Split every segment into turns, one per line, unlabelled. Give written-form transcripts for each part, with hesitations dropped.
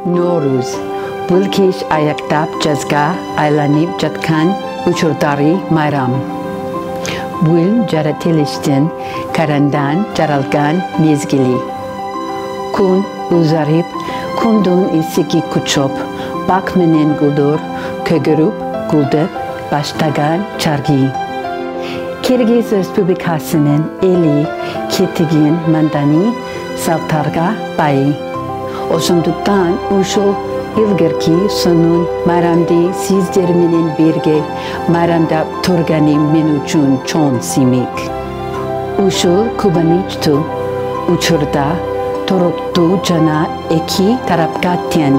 Noruz, Bulkesh ayaktap jazga aylanib jatkan uchurdari mayram. Bu jaratilishtin karandan jaralgan mezgili. Kun uzarip, kundun isiki kuchop, bakmenen guldur, kögürüp, guldep, baştagan çargi. Kirgiz Respublikası'nın eli ketigin mandani saltarga bayi. Osunduktan uşul ilgirki sonun maramdi sizlerinin birge maramda turgani minuçun çon simik. Uşul kubaniçtu, uçurda toroktu cana eki tarapkatyen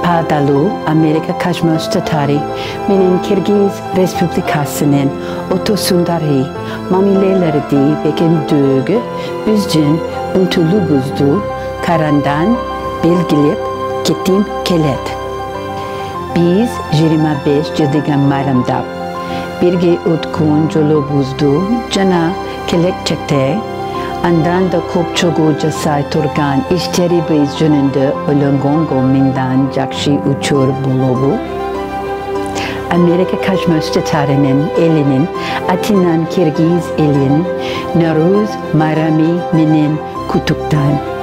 padalu Amerika Kaçmöstatari minin Kirgiz Respublikası'nın otosundari mamilelerdi bekendüğü büzcün untulubuzdu karandan belgilip gittim kelet. Biz 25 yıldigan mayramda birge utkun jolobuzdu cana kelek çekte andan da kopçogu jasay turgan işleri biz jönünde olongongo mindan jakşi uçur bulubu. Amerika Kaçmöstatari'nin elinin atinan Kirgiz elin Noruz Marami minin kutuktan